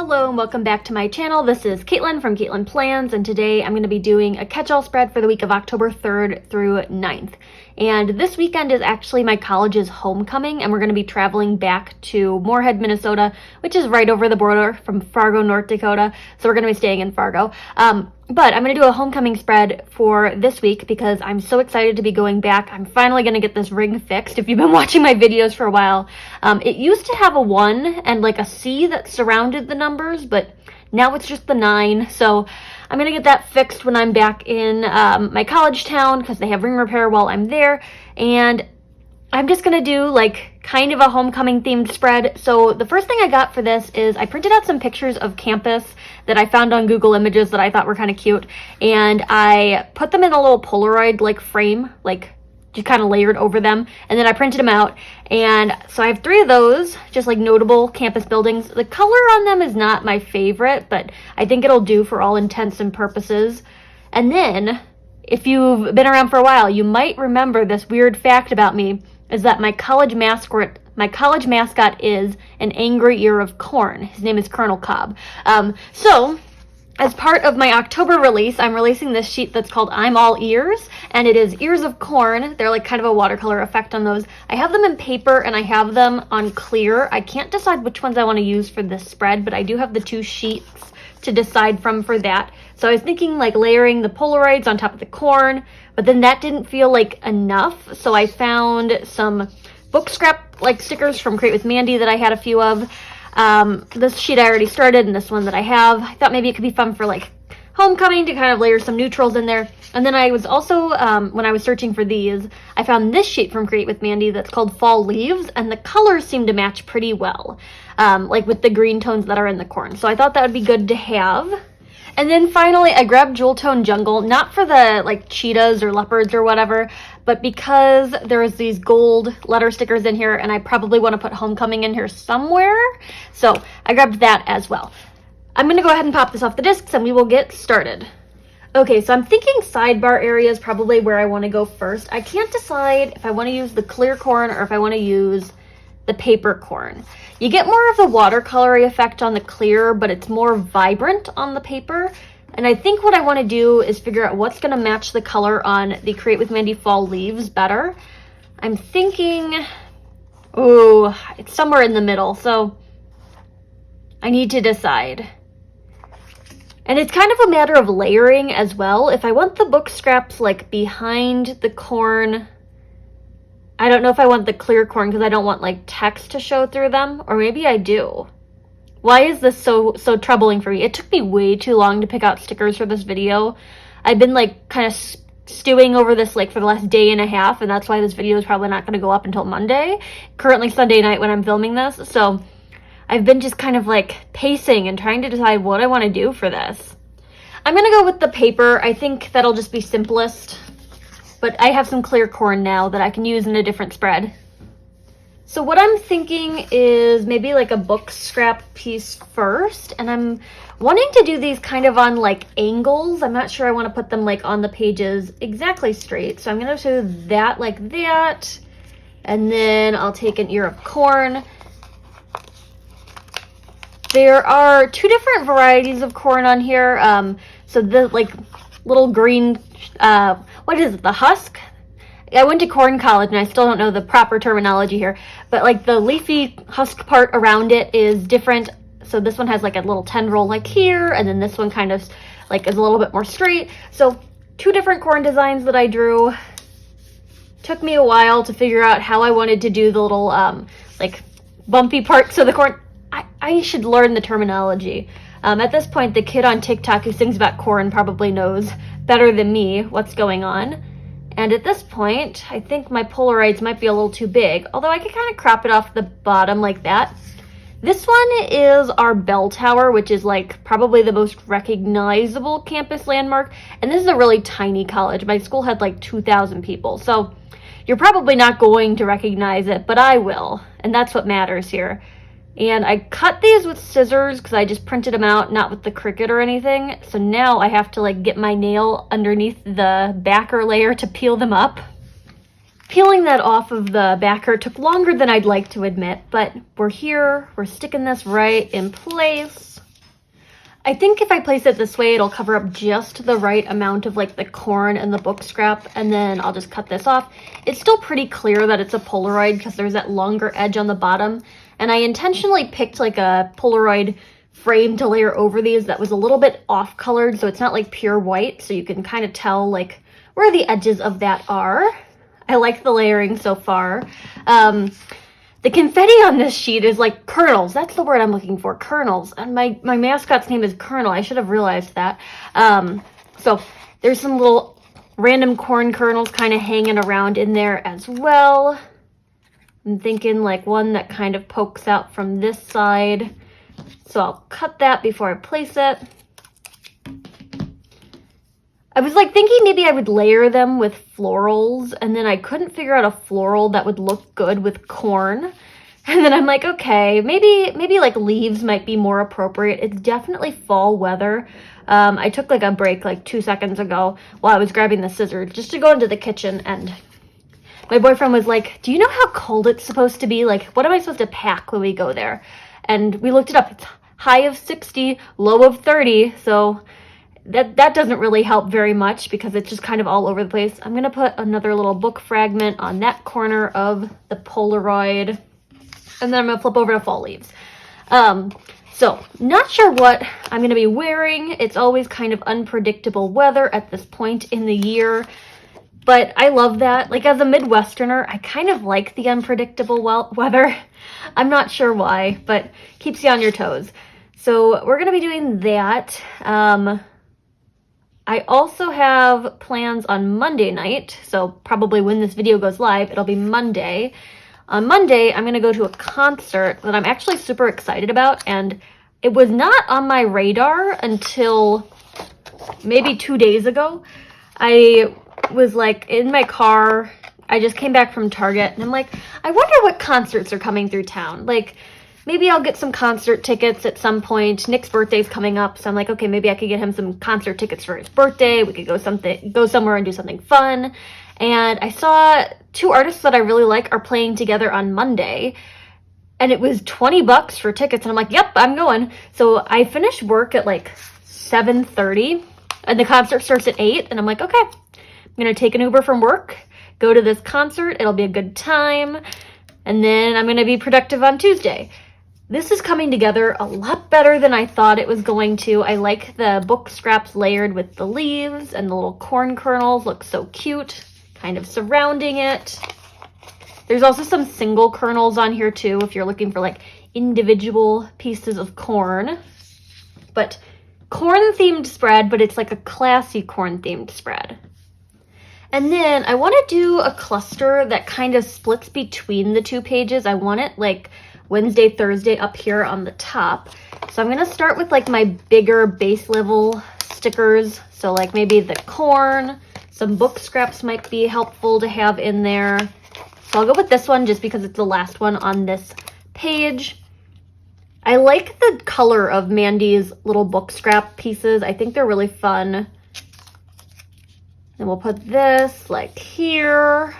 Hello and welcome back to my channel. This is Katelyn from Katelyn Plans, and today I'm going to be doing a catch-all spread for the week of October 3rd through 9th. And this weekend is actually my college's homecoming, and we're going to be traveling back to Moorhead, Minnesota, which is right over the border from Fargo, North Dakota. So we're going to be staying in Fargo. But I'm going to do a homecoming spread for this week because I'm so excited to be going back. I'm finally going to get this ring fixed. If you've been watching my videos for a while, it used to have a 1 and like a C that surrounded the numbers, but now it's just the 9. So I'm going to get that fixed when I'm back in my college town because they have ring repair while I'm there. And I'm just going to do like kind of a homecoming themed spread. So the first thing I got for this is I printed out some pictures of campus that I found on Google Images that I thought were kind of cute. And I put them in a little Polaroid like frame, like just kind of layered over them. And then I printed them out. And so I have 3 of those, just like notable campus buildings. The color on them is not my favorite, but I think it'll do for all intents and purposes. And then if you've been around for a while, you might remember this weird fact about me is that my college mascot is an angry ear of corn. His name is Colonel Cobb. So as part of my October release, I'm releasing this sheet that's called I'm All Ears, and it is ears of corn. They're like kind of a watercolor effect on those. I have them in paper and I have them on clear. I can't decide which ones I want to use for this spread, but I do have the 2 sheets to decide from for that. So I was thinking like layering the Polaroids on top of the corn, but then that didn't feel like enough. So I found some book scrap like stickers from Create with Mandy that I had a few of. This sheet I already started, and this one that I have. I thought maybe it could be fun for like homecoming to kind of layer some neutrals in there. And then I was also, when I was searching for these, I found this sheet from Create with Mandy that's called Fall Leaves, and the colors seem to match pretty well, like with the green tones that are in the corn. So I thought that would be good to have. And then finally, I grabbed Jewel Tone Jungle, not for the like cheetahs or leopards or whatever, but because there's these gold letter stickers in here, and I probably want to put homecoming in here somewhere. So I grabbed that as well. I'm going to go ahead and pop this off the discs and we will get started. Okay, so I'm thinking sidebar area is probably where I want to go first. I can't decide if I want to use the clear corn or if I want to use the paper corn. You get more of the watercolory effect on the clear, but it's more vibrant on the paper. And I think what I want to do is figure out what's going to match the color on the Create with Mandy Fall Leaves better. I'm thinking, oh, it's somewhere in the middle, so I need to decide. And it's kind of a matter of layering as well. If I want the book scraps like behind the corn, I don't know if I want the clear corn because I don't want like text to show through them, or maybe I do. Why is this so troubling for me? It took me way too long to pick out stickers for this video. I've been like kind of stewing over this like for the last day and a half, and that's why this video is probably not going to go up until Monday. Currently Sunday night when I'm filming this. So I've been just kind of like pacing and trying to decide what I want to do for this. I'm going to go with the paper. I think that'll just be simplest. But I have some clear corn now that I can use in a different spread. So what I'm thinking is maybe like a book scrap piece first. And I'm wanting to do these kind of on like angles. I'm not sure I want to put them like on the pages exactly straight. So I'm going to do that like that. And then I'll take an ear of corn. There are 2 different varieties of corn on here. So the like little green, what is it, the husk? I went to corn college and I still don't know the proper terminology here, but like the leafy husk part around it is different. So this one has like a little tendril like here, and then this one kind of like is a little bit more straight. So 2 different corn designs that I drew. Took me a while to figure out how I wanted to do the little like bumpy parts of the corn. I should learn the terminology. At this point, the kid on TikTok who sings about corn probably knows better than me what's going on. And at this point, I think my Polaroids might be a little too big, although I could kind of crop it off the bottom like that. This one is our bell tower, which is like probably the most recognizable campus landmark. And this is a really tiny college. My school had like 2,000 people. So you're probably not going to recognize it, but I will. And that's what matters here. And I cut these with scissors because I just printed them out, not with the Cricut or anything. So now I have to like get my nail underneath the backer layer to peel them up. Peeling that off of the backer took longer than I'd like to admit, but we're here, we're sticking this right in place. I think if I place it this way, it'll cover up just the right amount of like the corn and the book scrap, and then I'll just cut this off. It's still pretty clear that it's a Polaroid because there's that longer edge on the bottom, and I intentionally picked like a Polaroid frame to layer over these that was a little bit off colored, so it's not like pure white, so you can kind of tell like where the edges of that are. I like the layering so far. The confetti on this sheet is like kernels. That's the word I'm looking for, kernels. And my mascot's name is Colonel. I should have realized that. So there's some little random corn kernels kind of hanging around in there as well. I'm thinking like one that kind of pokes out from this side. So I'll cut that before I place it. I was like thinking maybe I would layer them with florals, and then I couldn't figure out a floral that would look good with corn. And then I'm like, okay, maybe like leaves might be more appropriate. It's definitely fall weather. I took like a break like 2 seconds ago while I was grabbing the scissors just to go into the kitchen, and my boyfriend was like, do you know how cold it's supposed to be? Like, what am I supposed to pack when we go there? And we looked it up. It's high of 60, low of 30, so that doesn't really help very much because it's just kind of all over the place. I'm going to put another little book fragment on that corner of the Polaroid, and then I'm going to flip over to fall leaves. So not sure what I'm going to be wearing. It's always kind of unpredictable weather at this point in the year, but I love that. Like, as a Midwesterner, I kind of like the unpredictable weather. I'm not sure why, but keeps you on your toes. So we're going to be doing that. I also have plans on Monday night, so probably when this video goes live, it'll be Monday. On Monday, I'm going to go to a concert that I'm actually super excited about, and it was not on my radar until maybe 2 days ago. I was like in my car, I just came back from Target, and I'm like, I wonder what concerts are coming through town. Like, maybe I'll get some concert tickets at some point. Nick's birthday's coming up, so I'm like, okay, maybe I could get him some concert tickets for his birthday. We could go somewhere and do something fun. And I saw 2 artists that I really like are playing together on Monday, and it was $20 for tickets, and I'm like, yep, I'm going. So I finished work at like 7:30, and the concert starts at 8, and I'm like, okay, I'm gonna take an Uber from work, go to this concert. It'll be a good time, and then I'm gonna be productive on Tuesday. This is coming together a lot better than I thought it was going to. I like the book scraps layered with the leaves, and the little corn kernels look so cute, kind of surrounding it. There's also some single kernels on here too, if you're looking for like individual pieces of corn. But corn-themed spread, but it's like a classy corn-themed spread. And then I want to do a cluster that kind of splits between the 2 pages. I want it like Wednesday, Thursday up here on the top. So I'm going to start with like my bigger base level stickers. So like maybe the corn, some book scraps might be helpful to have in there. So I'll go with this one just because it's the last one on this page. I like the color of Mandy's little book scrap pieces. I think they're really fun. And we'll put this like here,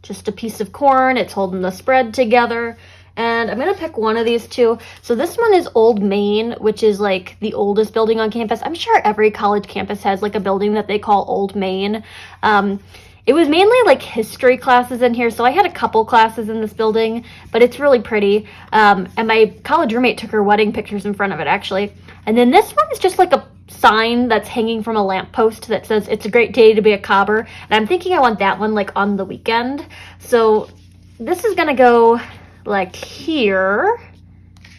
just a piece of corn. It's holding the spread together. And I'm going to pick one of these 2. So this one is Old Main, which is like the oldest building on campus. I'm sure every college campus has like a building that they call Old Main. It was mainly like history classes in here, so I had a couple classes in this building, but it's really pretty. And my college roommate took her wedding pictures in front of it, actually. And then this one is just like a sign that's hanging from a lamppost that says, "It's a great day to be a cobber." And I'm thinking I want that one like on the weekend. So this is going to go like here,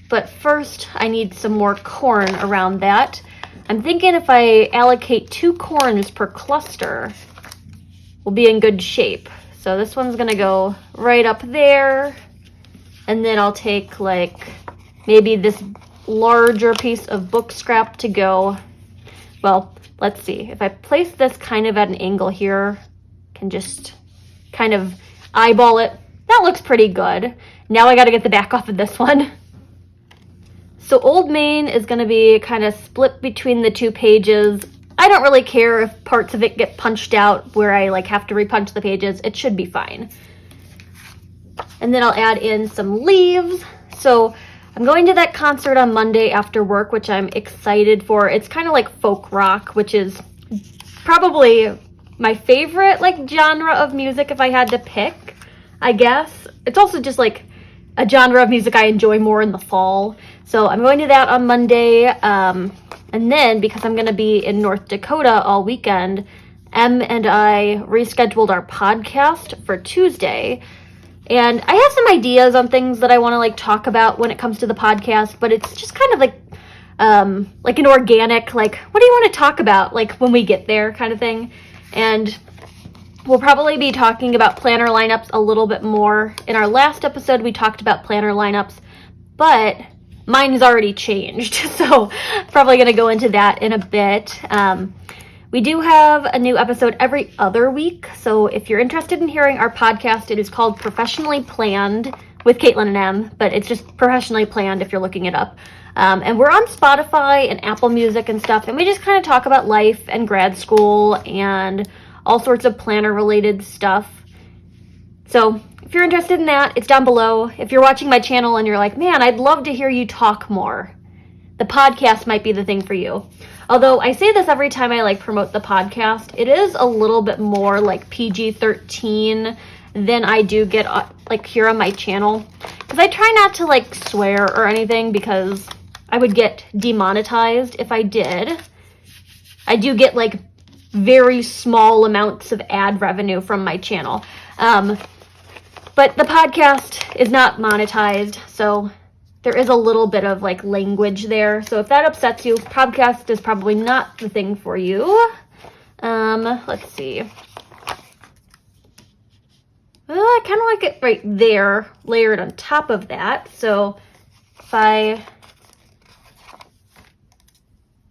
but first I need some more corn around that. I'm thinking if I allocate 2 corns per cluster, we'll be in good shape. So this one's gonna go right up there, and then I'll take like maybe this larger piece of book scrap to go, well, let's see. If I place this kind of at an angle here, can just kind of eyeball it. That looks pretty good. Now I gotta get the back off of this one. So Old Main is gonna be kind of split between the 2 pages. I don't really care if parts of it get punched out where I like have to repunch the pages. It should be fine. And then I'll add in some leaves. So I'm going to that concert on Monday after work, which I'm excited for. It's kind of like folk rock, which is probably my favorite like genre of music if I had to pick, I guess. It's also just like a genre of music I enjoy more in the fall. So I'm going to that on Monday. And then because I'm going to be in North Dakota all weekend, Em and I rescheduled our podcast for Tuesday. And I have some ideas on things that I want to like talk about when it comes to the podcast, but it's just kind of like an organic, like, what do you want to talk about, like, when we get there kind of thing. And we'll probably be talking about planner lineups a little bit more. In our last episode, we talked about planner lineups, but mine has already changed, so probably going to go into that in a bit. We do have a new episode every other week, so if you're interested in hearing our podcast, it is called Professionally Planned with Katelyn and Em, but it's just Professionally Planned if you're looking it up. And we're on Spotify and Apple Music and stuff, and we just kind of talk about life and grad school and all sorts of planner-related stuff. So if you're interested in that, it's down below. If you're watching my channel and you're like, man, I'd love to hear you talk more, the podcast might be the thing for you. Although I say this every time I like promote the podcast, it is a little bit more like PG-13 than I do get like here on my channel. Because I try not to like swear or anything because I would get demonetized if I did. I do get like very small amounts of ad revenue from my channel. But the podcast is not monetized, so there is a little bit of like language there. So if that upsets you, podcast is probably not the thing for you. Let's see. Well, I kind of like it right there, layered on top of that. So if I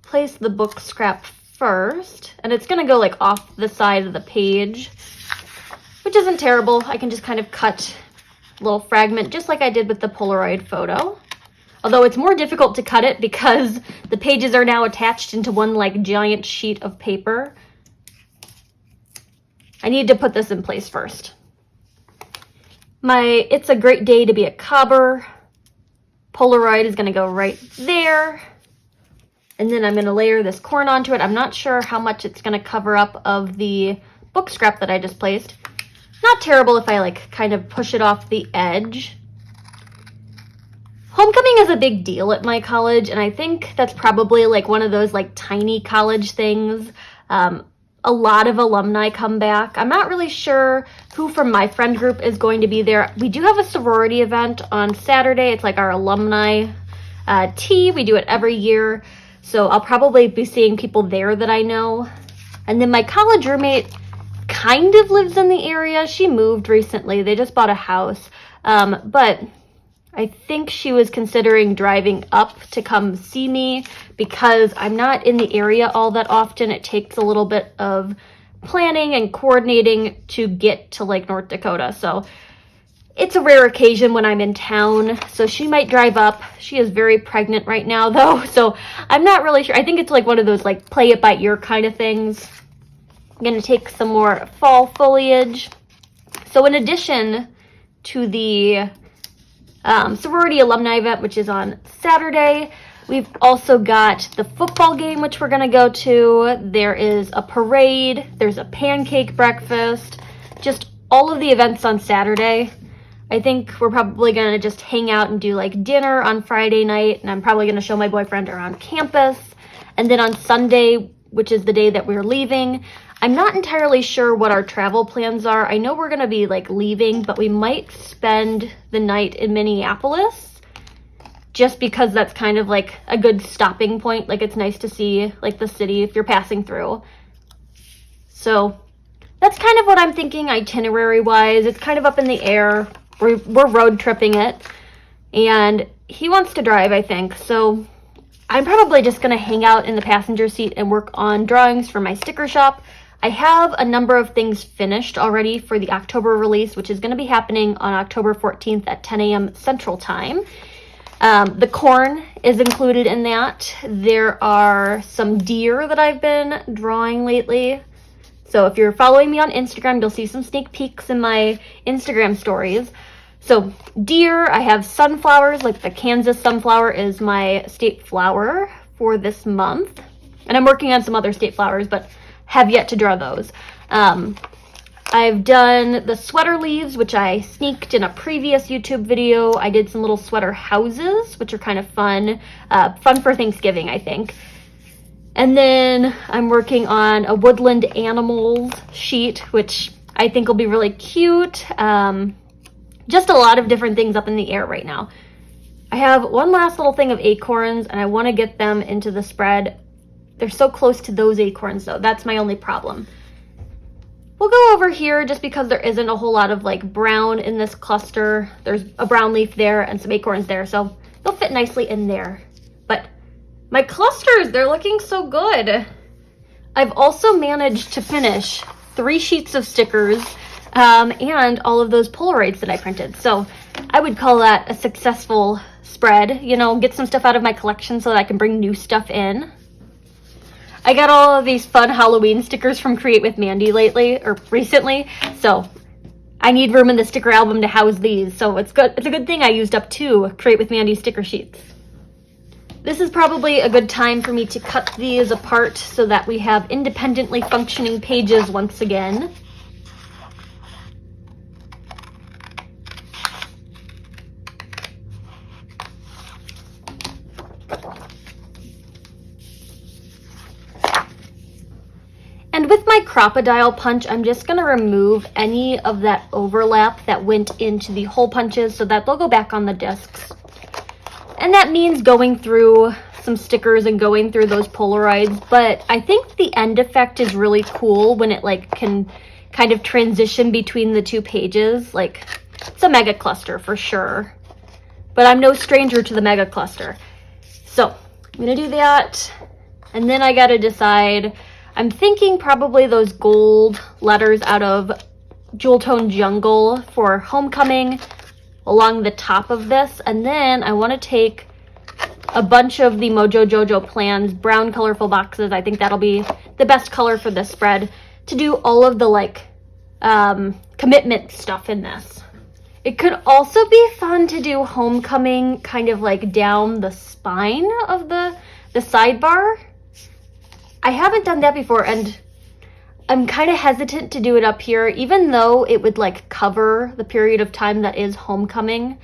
place the book scrap first, and it's going to go like off the side of the page, which isn't terrible. I can just kind of cut a little fragment just like I did with the Polaroid photo. Although it's more difficult to cut it because the pages are now attached into one like giant sheet of paper. I need to put this in place first. My It's a Great Day to Be a Cobber Polaroid is going to go right there. And then I'm going to layer this corn onto it. I'm not sure how much it's going to cover up of the book scrap that I just placed. Not terrible if I like kind of push it off the edge. Homecoming is a big deal at my college, and I think that's probably like one of those like tiny college things. A lot of alumni come back. I'm not really sure who from my friend group is going to be there. We do have a sorority event on Saturday. It's like our alumni tea. We do it every year. So I'll probably be seeing people there that I know. And then my college roommate kind of lives in the area. She moved recently. They just bought a house. But I think she was considering driving up to come see me because I'm not in the area all that often. It takes a little bit of planning and coordinating to get to like North Dakota. So it's a rare occasion when I'm in town, so she might drive up. She is very pregnant right now, though, so I'm not really sure. I think it's like one of those like play it by ear kind of things. I'm going to take some more fall foliage. So in addition to the sorority alumni event, which is on Saturday, we've also got the football game, which we're going to go to. There is a parade. There's a pancake breakfast. Just all of the events on Saturday. I think we're probably going to just hang out and do like dinner on Friday night, and I'm probably going to show my boyfriend around campus. And then on Sunday, which is the day that we're leaving, I'm not entirely sure what our travel plans are. I know we're going to be like leaving, but we might spend the night in Minneapolis just because that's kind of like a good stopping point. Like it's nice to see like the city if you're passing through. So that's kind of what I'm thinking itinerary wise. It's kind of up in the air. We're road tripping it, and he wants to drive, I think, so I'm probably just going to hang out in the passenger seat and work on drawings for my sticker shop. I have a number of things finished already for the October release, which is going to be happening on October 14th at 10 a.m. Central Time. The corn is included in that. There are some deer that I've been drawing lately. So if you're following me on Instagram, you'll see some sneak peeks in my Instagram stories. So deer, I have sunflowers, like the Kansas sunflower is my state flower for this month. And I'm working on some other state flowers, but have yet to draw those. I've done the sweater leaves, which I sneaked in a previous YouTube video. I did some little sweater houses, which are kind of fun. Fun for Thanksgiving, I think. And then I'm working on a woodland animals sheet, which I think will be really cute. Just a lot of different things up in the air right now. I have one last little thing of acorns, and I want to get them into the spread. They're so close to those acorns, though. That's my only problem. We'll go over here just because there isn't a whole lot of like brown in this cluster. There's a brown leaf there and some acorns there, so they'll fit nicely in there. But my clusters, they're looking so good. I've also managed to finish 3 sheets of stickers and all of those Polaroids that I printed. So I would call that a successful spread. You know, get some stuff out of my collection so that I can bring new stuff in. I got all of these fun Halloween stickers from Create with Mandy recently, so I need room in the sticker album to house these, so it's good. It's a good thing I used up 2 Create with Mandy sticker sheets. This is probably a good time for me to cut these apart so that we have independently functioning pages once again. And with my Crocodile punch, I'm just going to remove any of that overlap that went into the hole punches so that they'll go back on the discs. And that means going through some stickers and going through those Polaroids, but I think the end effect is really cool when it like can kind of transition between the 2 pages. Like, it's a mega cluster for sure, but I'm no stranger to the mega cluster. So I'm going to do that, and then I got to decide. I'm thinking probably those gold letters out of Jewel Tone Jungle for Homecoming along the top of this. And then I want to take a bunch of the Mojo Jojo Plans brown colorful boxes. I think that'll be the best color for this spread to do all of the like commitment stuff in this. It could also be fun to do Homecoming kind of like down the spine of the sidebar. I haven't done that before, and I'm kind of hesitant to do it up here, even though it would like cover the period of time that is Homecoming,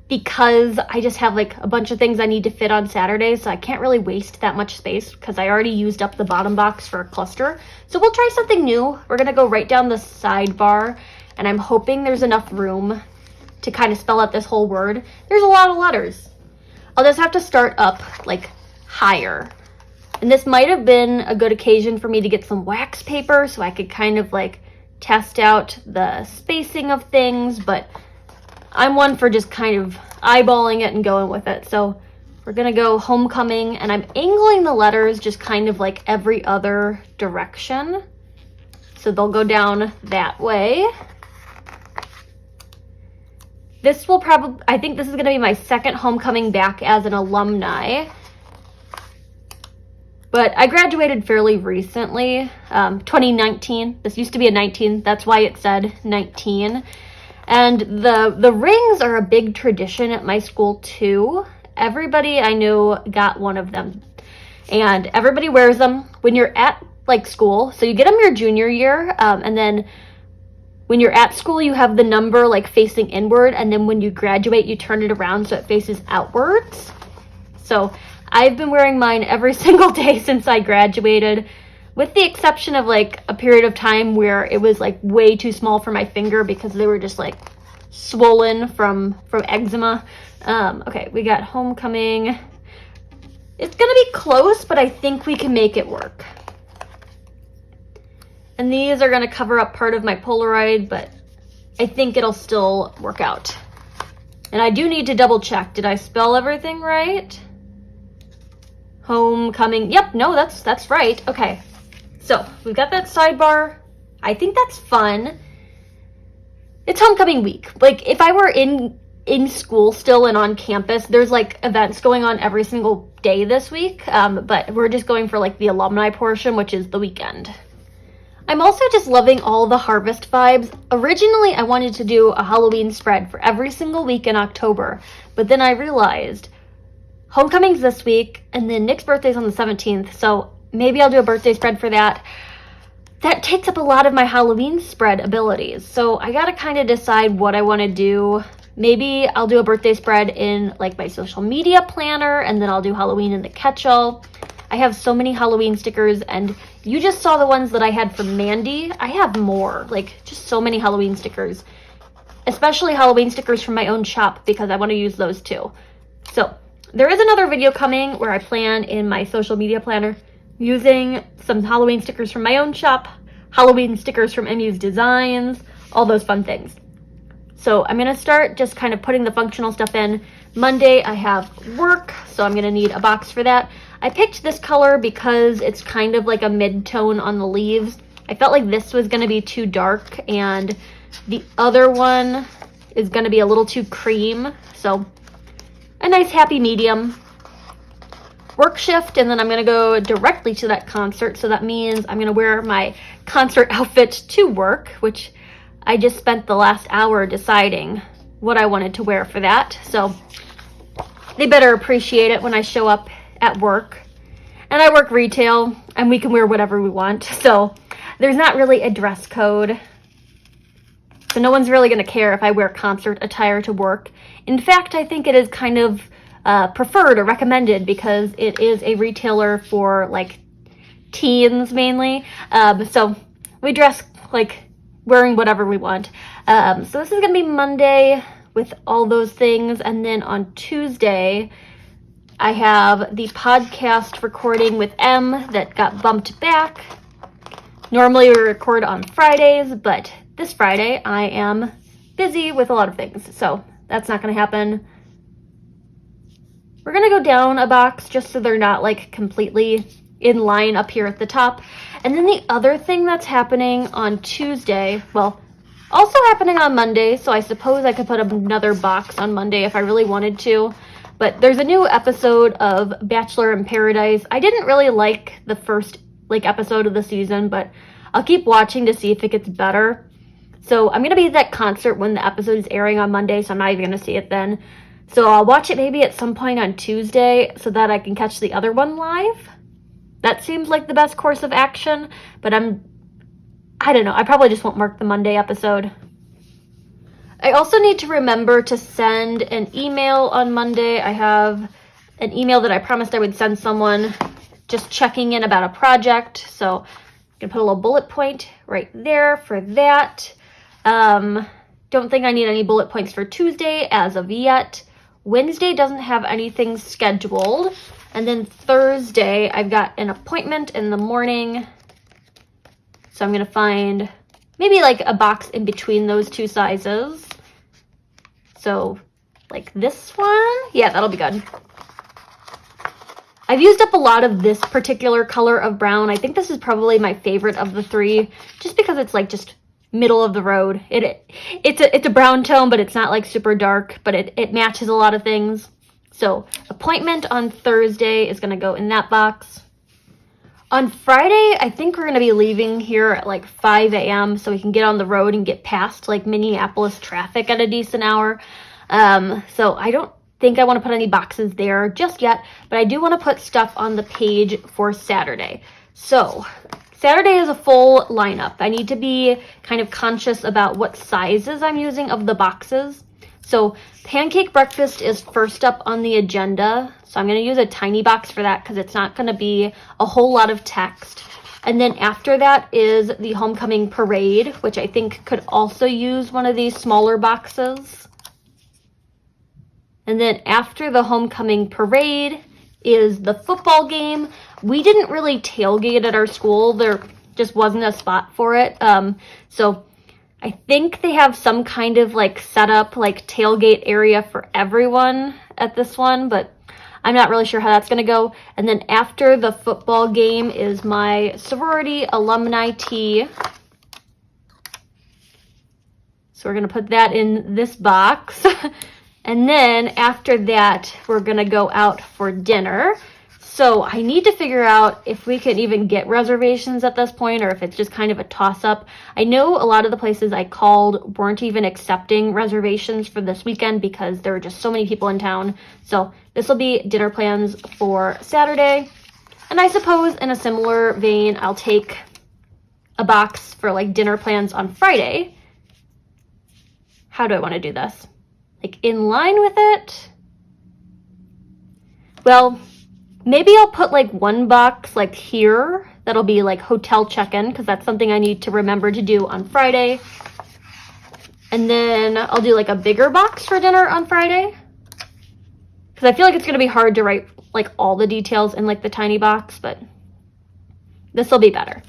because I just have like a bunch of things I need to fit on Saturday, so I can't really waste that much space because I already used up the bottom box for a cluster. So we'll try something new. We're gonna go right down the sidebar, and I'm hoping there's enough room to kind of spell out this whole word. There's a lot of letters. I'll just have to start up like higher. And this might have been a good occasion for me to get some wax paper so I could kind of like test out the spacing of things, but I'm one for just kind of eyeballing it and going with it. So we're gonna go Homecoming, and I'm angling the letters just kind of like every other direction. So they'll go down that way. This will probably, I think this is gonna be my second Homecoming back as an alumni. But I graduated fairly recently, 2019. This used to be a 19. That's why it said 19. And the rings are a big tradition at my school too. Everybody I know got one of them. And everybody wears them when you're at like school. So you get them your junior year. And then when you're at school, you have the number like facing inward. And then when you graduate, you turn it around so it faces outwards. So I've been wearing mine every single day since I graduated, with the exception of like a period of time where it was like way too small for my finger because they were just like swollen from eczema. Okay, we got Homecoming. It's gonna be close, but I think we can make it work. And these are gonna cover up part of my Polaroid, but I think it'll still work out. And I do need to double check. Did I spell everything right? Homecoming. Yep, no, that's right. Okay, so we've got that sidebar. I think that's fun. It's Homecoming week. Like, if I were in school still and on campus, there's like events going on every single day this week, but we're just going for like the alumni portion, which is the weekend. I'm also just loving all the harvest vibes. Originally, I wanted to do a Halloween spread for every single week in October, but then I realized homecoming's this week, and then Nick's birthday's on the 17th, so maybe I'll do a birthday spread for that. That takes up a lot of my Halloween spread abilities, so I gotta kind of decide what I want to do. Maybe I'll do a birthday spread in like my social media planner, and then I'll do Halloween in the catch-all. I have so many Halloween stickers, and you just saw the ones that I had from Mandy. I have more, like just so many Halloween stickers, especially Halloween stickers from my own shop because I want to use those too. So there is another video coming where I plan in my social media planner using some Halloween stickers from my own shop, Halloween stickers from MU's Designs, all those fun things. So I'm going to start just kind of putting the functional stuff in. Monday I have work, so I'm going to need a box for that. I picked this color because it's kind of like a mid-tone on the leaves. I felt like this was going to be too dark, and the other one is going to be a little too cream. So a nice happy medium. Work shift, and then I'm going to go directly to that concert. So that means I'm going to wear my concert outfit to work, which I just spent the last hour deciding what I wanted to wear for that. So they better appreciate it when I show up at work. And I work retail, and we can wear whatever we want. So there's not really a dress code. So no one's really going to care if I wear concert attire to work. In fact, I think it is kind of preferred or recommended because it is a retailer for like teens mainly. So we dress like wearing whatever we want. So this is going to be Monday with all those things. And then on Tuesday, I have the podcast recording with M that got bumped back. Normally we record on Fridays, but this Friday I am busy with a lot of things, so that's not going to happen. We're going to go down a box just so they're not like completely in line up here at the top. And then the other thing that's happening on Tuesday, well, also happening on Monday, so I suppose I could put another box on Monday if I really wanted to. But there's a new episode of Bachelor in Paradise. I didn't really like the first episode of the season, but I'll keep watching to see if it gets better. So I'm going to be at that concert when the episode is airing on Monday, so I'm not even going to see it then. So I'll watch it maybe at some point on Tuesday so that I can catch the other one live. That seems like the best course of action, but I don't know. I probably just won't mark the Monday episode. I also need to remember to send an email on Monday. I have an email that I promised I would send someone just checking in about a project. So I'm going to put a little bullet point right there for that. Don't think I need any bullet points for Tuesday as of yet. Wednesday doesn't have anything scheduled. And then Thursday, I've got an appointment in the morning. So I'm going to find maybe like a box in between those two sizes. So like this one. Yeah, that'll be good. I've used up a lot of this particular color of brown. I think this is probably my favorite of the three, just because it's like just middle of the road. It's a brown tone, but it's not like super dark, but it matches a lot of things. So appointment on Thursday is going to go in that box. On Friday, I think we're going to be leaving here at like 5 a.m. so we can get on the road and get past like Minneapolis traffic at a decent hour. So I don't think I want to put any boxes there just yet, but I do want to put stuff on the page for Saturday. So Saturday is a full lineup. I need to be kind of conscious about what sizes I'm using of the boxes. So pancake breakfast is first up on the agenda. So I'm going to use a tiny box for that because it's not going to be a whole lot of text. And then after that is the homecoming parade, which I think could also use one of these smaller boxes. And then after the homecoming parade is the football game. We didn't really tailgate at our school. There just wasn't a spot for it. So I think they have some kind of like setup, like tailgate area for everyone at this one, but I'm not really sure how that's going to go. And then after the football game is my sorority alumni tea. So we're going to put that in this box. And then after that, we're going to go out for dinner. So I need to figure out if we can even get reservations at this point or if it's just kind of a toss-up. I know a lot of the places I called weren't even accepting reservations for this weekend because there were just so many people in town. So this will be dinner plans for Saturday. And I suppose in a similar vein, I'll take a box for like dinner plans on Friday. How do I want to do this? Like in line with it? Well, maybe I'll put like one box like here that'll be like hotel check-in because that's something I need to remember to do on Friday. And then I'll do like a bigger box for dinner on Friday because I feel like it's going to be hard to write like all the details in like the tiny box, but this will be better.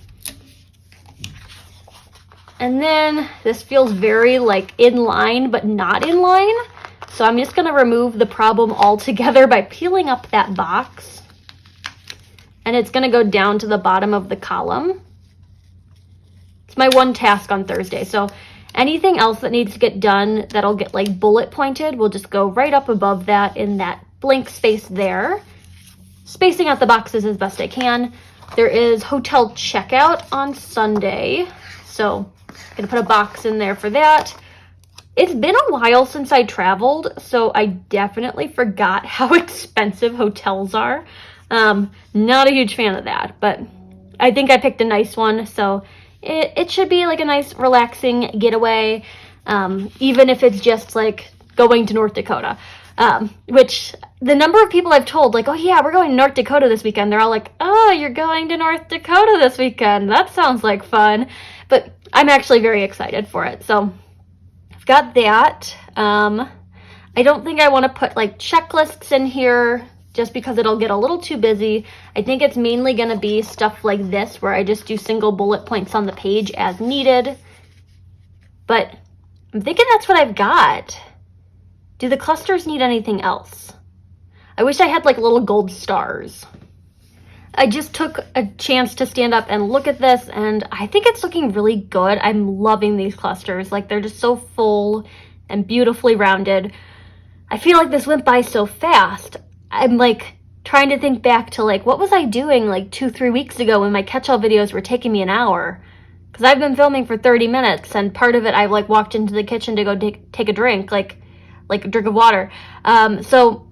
And then this feels very like in line but not in line. So I'm just going to remove the problem altogether by peeling up that box. And it's going to go down to the bottom of the column. It's my one task on Thursday. So anything else that needs to get done that'll get like bullet pointed will just go right up above that in that blank space there. Spacing out the boxes as best I can. There is hotel checkout on Sunday. So I'm going to put a box in there for that. It's been a while since I traveled, so I definitely forgot how expensive hotels are. Not a huge fan of that, but I think I picked a nice one, so it should be like a nice relaxing getaway, even if it's just like going to North Dakota, which the number of people I've told, like, oh yeah, we're going to North Dakota this weekend, they're all like, oh, you're going to North Dakota this weekend, that sounds like fun, but I'm actually very excited for it, so I've got that. I don't think I want to put like checklists in here just because it'll get a little too busy. I think it's mainly going to be stuff like this where I just do single bullet points on the page as needed. But I'm thinking that's what I've got. Do the clusters need anything else? I wish I had like little gold stars. I just took a chance to stand up and look at this and I think it's looking really good. I'm loving these clusters. Like they're just so full and beautifully rounded. I feel like this went by so fast. I'm like trying to think back to like, what was I doing like 2-3 weeks ago when my catch-all videos were taking me an hour? Because I've been filming for 30 minutes and part of it I like walked into the kitchen to go take a drink, like a drink of water. So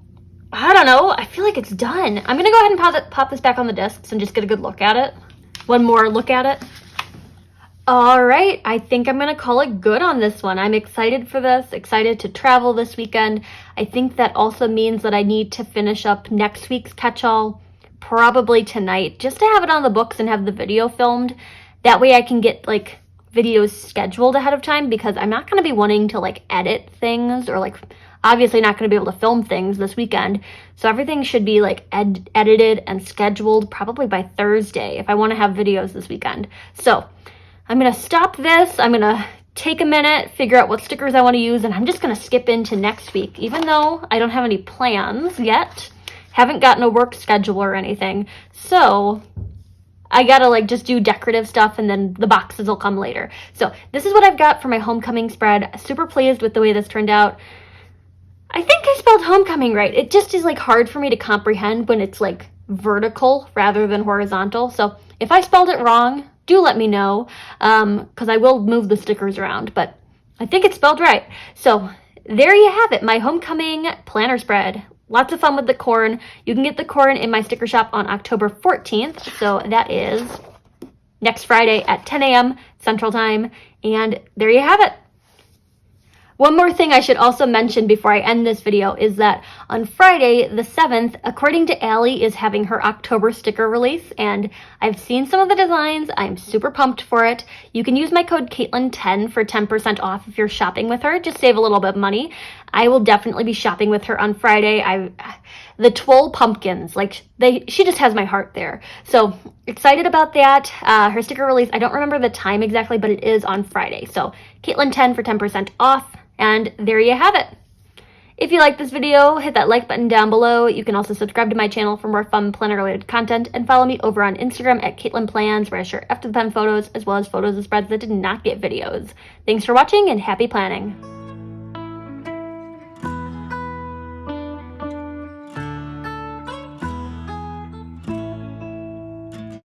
I don't know. I feel like it's done. I'm going to go ahead and pop this back on the discs and just get a good look at it. One more look at it. All right. I think I'm going to call it good on this one. I'm excited for this, excited to travel this weekend. I think that also means that I need to finish up next week's catch-all probably tonight just to have it on the books and have the video filmed. That way I can get like videos scheduled ahead of time because I'm not going to be wanting to like edit things or like obviously not going to be able to film things this weekend. So everything should be like edited and scheduled probably by Thursday if I want to have videos this weekend. So I'm going to stop this. I'm going to take a minute, figure out what stickers I want to use, and I'm just going to skip into next week. Even though I don't have any plans yet, haven't gotten a work schedule or anything. So I gotta like just do decorative stuff and then the boxes will come later. So this is what I've got for my homecoming spread. Super pleased with the way this turned out. I think I spelled homecoming right. It just is like hard for me to comprehend when it's like vertical rather than horizontal. So if I spelled it wrong, do let me know because I will move the stickers around, but I think it's spelled right. So there you have it, my homecoming planner spread. Lots of fun with the corn. You can get the corn in my sticker shop on October 14th. So that is next Friday at 10 a.m. Central Time. And there you have it. One more thing I should also mention before I end this video is that on Friday the 7th, according to Allie, is having her October sticker release, and I've seen some of the designs. I'm super pumped for it. You can use my code Katelyn10 for 10% off if you're shopping with her. Just save a little bit of money. I will definitely be shopping with her on Friday. The Twirl pumpkins, like she just has my heart there. So excited about that. Her sticker release, I don't remember the time exactly, but it is on Friday. So Katelyn10 for 10% off. And there you have it. If you like this video, hit that like button down below. You can also subscribe to my channel for more fun planner-related content and follow me over on Instagram at Katelyn Plans, where I share after the pen photos as well as photos of spreads that did not get videos. Thanks for watching and happy planning.